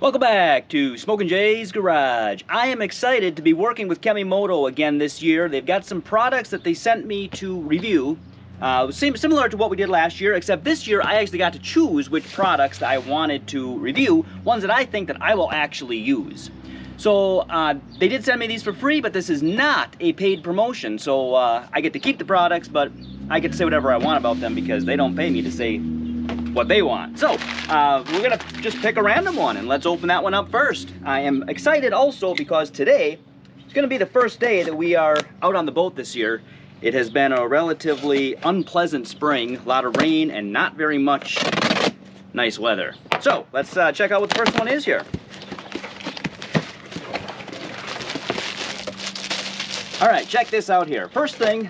Welcome back to Smok'n Jay's Garage. I am excited to be working with Kememoto again this year. They've got some products that they sent me to review. Similar to what we did last year, except this year I actually got to choose which products that I wanted to review, ones that I think that I will actually use. So they did send me these for free, but this is not a paid promotion. So I get to keep the products, but I get to say whatever I want about them because they don't pay me to say what they want. So we're gonna just pick a random one and let's open that one up first. I am excited also because today is gonna be the first day that we are out on the boat this year. It has been a relatively unpleasant spring, a lot of rain and not very much nice weather. So let's check out what the first one is here. All right, check this out here. First thing,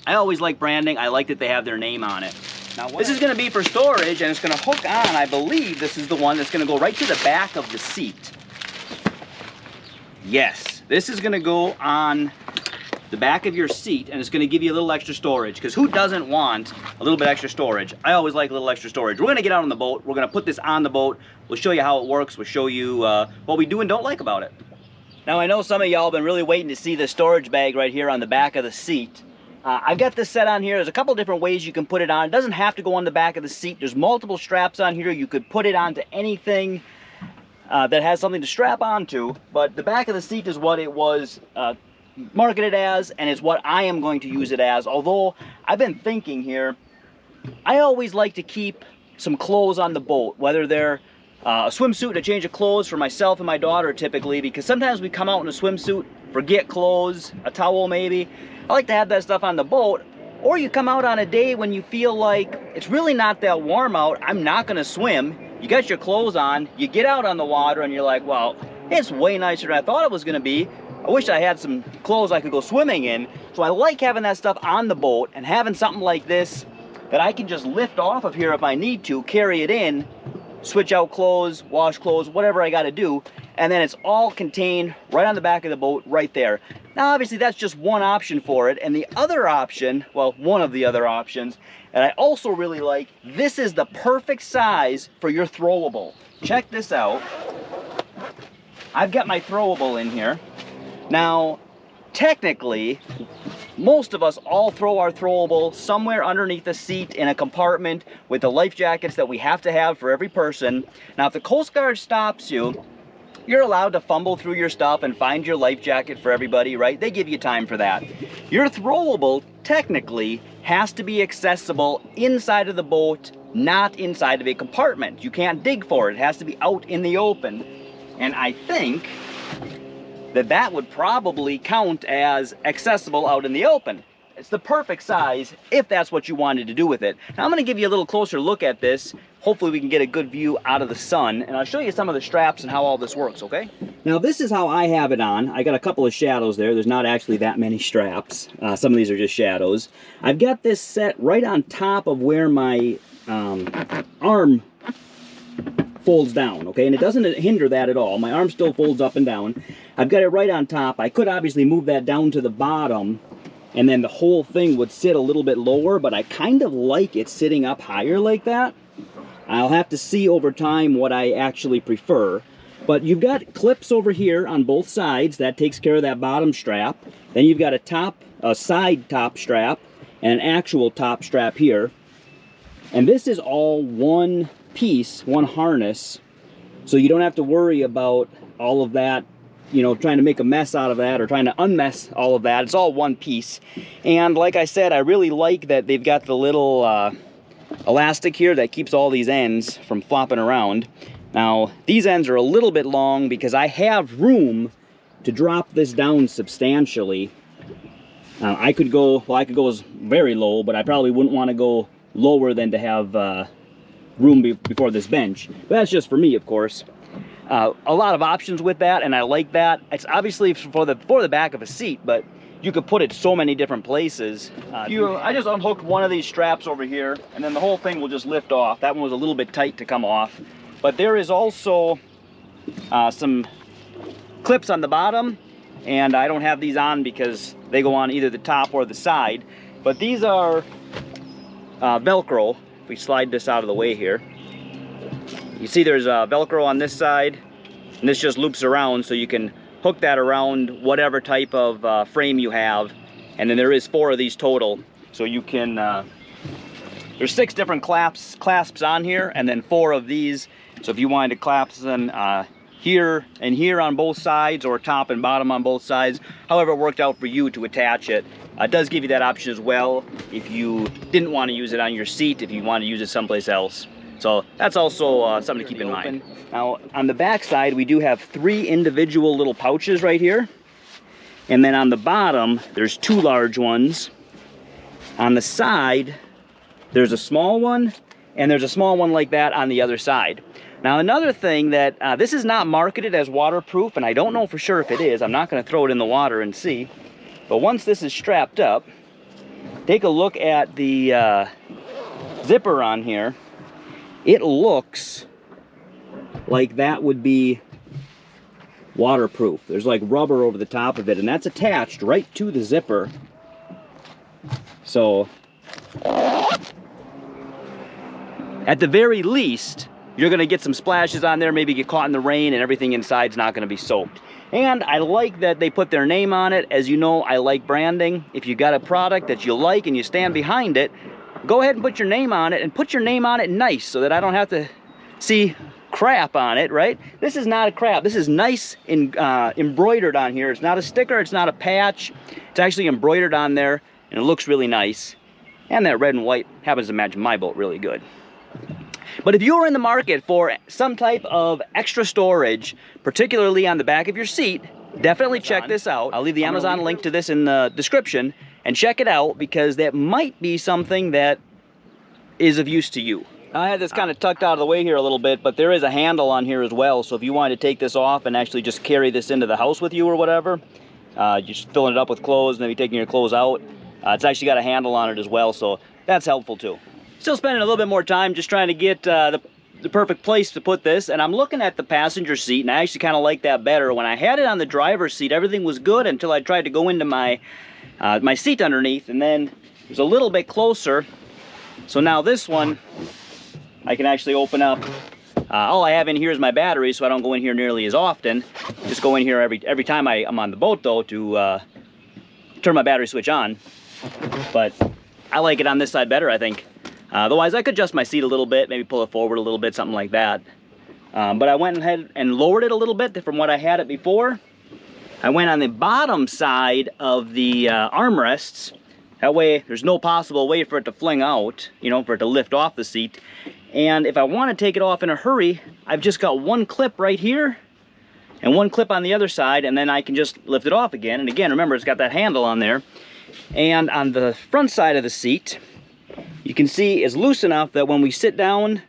I always like branding. I like that they have their name on it. Now, this is going to be for storage, and it's going to hook on. I believe this is the one that's going to go right to the back of the seat. Yes, this is going to go on the back of your seat, and it's going to give you a little extra storage, because who doesn't want a little bit extra storage? I always like a little extra storage. We're going to get out on the boat. We're going to put this on the boat. We'll show you how it works. We'll show you what we do and don't like about it. Now, I know some of y'all have been really waiting to see the storage bag right here on the back of the seat. I've got this set on here. There's a couple different ways you can put it on. It doesn't have to go on the back of the seat. There's multiple straps on here. You could put it onto anything that has something to strap onto, but the back of the seat is what it was marketed as, and it's what I am going to use it as. Although I've been thinking here, I always like to keep some clothes on the boat, whether they're a swimsuit and a change of clothes for myself and my daughter typically, because sometimes we come out in a swimsuit, forget clothes, a towel maybe. I like to have that stuff on the boat. Or you come out on a day when you feel like it's really not that warm out, I'm not gonna swim. You got your clothes on, you get out on the water and you're like, well, it's way nicer than I thought it was gonna be. I wish I had some clothes I could go swimming in. So I like having that stuff on the boat and having something like this that I can just lift off of here if I need to, carry it in, switch out clothes, wash clothes, whatever I gotta do, and then it's all contained right on the back of the boat right there. Now obviously that's just one option for it, and the other option, well, one of the other options, and I also really like, this is the perfect size for your throwable. Check this out. I've got my throwable in here. Now, technically, most of us all throw our throwable somewhere underneath the seat in a compartment with the life jackets that we have to have for every person. Now, if the Coast Guard stops you, you're allowed to fumble through your stuff and find your life jacket for everybody, right? They give you time for that. Your throwable, technically, has to be accessible inside of the boat, not inside of a compartment. You can't dig for it. It has to be out in the open. And I think that would probably count as accessible out in the open. It's the perfect size if that's what you wanted to do with it. Now I'm going to give you a little closer look at this. Hopefully we can get a good view out of the sun, and I'll show you some of the straps and how all this works, okay? Now this is how I have it on. I got a couple of shadows there. There's not actually that many straps. Some of these are just shadows. I've got this set right on top of where my arm folds down, okay? And it doesn't hinder that at all. My arm still folds up and down. I've got it right on top. I could obviously move that down to the bottom and then the whole thing would sit a little bit lower, but I kind of like it sitting up higher like that. I'll have to see over time what I actually prefer. But you've got clips over here on both sides. That takes care of that bottom strap. Then you've got a side top strap and an actual top strap here. And this is all one piece, one harness, so you don't have to worry about all of that, you know, trying to make a mess out of that or trying to unmess all of that. It's all one piece. And like I said, I really like that they've got the little elastic here that keeps all these ends from flopping around. Now these ends are a little bit long because I have room to drop this down substantially. I could go very low, but I probably wouldn't want to go lower than to have room before this bench. But that's just for me, of course. A lot of options with that, and I like that. It's obviously for the back of a seat, but you could put it so many different places. I just unhooked one of these straps over here, and then the whole thing will just lift off. That one was a little bit tight to come off. But there is also some clips on the bottom, and I don't have these on because they go on either the top or the side. But these are Velcro. If we slide this out of the way here, You see there's a Velcro on this side, and this just loops around, so you can hook that around whatever type of frame you have. And then there is 4 of these total, so you can, there's 6 different clasps on here, and then 4 of these. So if you wanted to clasp them here and here on both sides, or top and bottom on both sides, however it worked out for you to attach it. It does give you that option as well if you didn't want to use it on your seat, if you want to use it someplace else. So that's also something to keep in mind. Now on the back side, we do have 3 individual little pouches right here. And then on the bottom, there's 2 large ones. On the side, there's a small one, and there's a small one like that on the other side. Now another thing that, this is not marketed as waterproof, and I don't know for sure if it is. I'm not gonna throw it in the water and see. But once this is strapped up, take a look at the zipper on here. It looks like that would be waterproof. There's like rubber over the top of it, and that's attached right to the zipper. So at the very least, you're gonna get some splashes on there, maybe get caught in the rain, and everything inside's not gonna be soaked. And I like that they put their name on it. As you know, I like branding. If you got a product that you like and you stand behind it, go ahead and put your name on it, and put your name on it nice, so that I don't have to see crap on it, right? This is not a crap. This is nice and embroidered on here. It's not a sticker, it's not a patch. It's actually embroidered on there, and it looks really nice. And that red and white happens to match my boat really good. But if you are in the market for some type of extra storage, particularly on the back of your seat, definitely check this out. I'll leave the Amazon link to this in the description, and check it out, because that might be something that is of use to you. I had this kind of tucked out of the way here a little bit, but there is a handle on here as well, so if you wanted to take this off and actually just carry this into the house with you or whatever, you're just filling it up with clothes and then you're taking your clothes out, it's actually got a handle on it as well, so that's helpful too. Still spending a little bit more time just trying to get the perfect place to put this, and I'm looking at the passenger seat, and I actually kind of like that better. When I had it on the driver's seat, everything was good until I tried to go into my my seat underneath, and then it was a little bit closer. So now this one, I can actually open up. All I have in here is my battery, so I don't go in here nearly as often. Just go in here every time I'm on the boat, though, to turn my battery switch on. But I like it on this side better, I think. Otherwise, I could adjust my seat a little bit, maybe pull it forward a little bit, something like that. But I went ahead and lowered it a little bit from what I had it before. I went on the bottom side of the armrests. That way, there's no possible way for it to fling out, you know, for it to lift off the seat. And if I want to take it off in a hurry, I've just got one clip right here and one clip on the other side, and then I can just lift it off again. And again, remember, it's got that handle on there. And on the front side of the seat, you can see it's loose enough that when we sit down,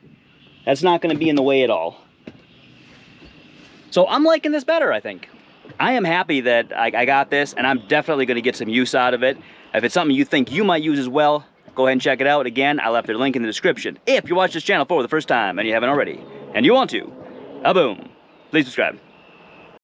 that's not going to be in the way at all. So I'm liking this better, I think. I am happy that I got this, and I'm definitely going to get some use out of it. If it's something you think you might use as well, go ahead and check it out. Again, I left a link in the description. If you watch this channel for the first time and you haven't already, and you want to, boom, please subscribe.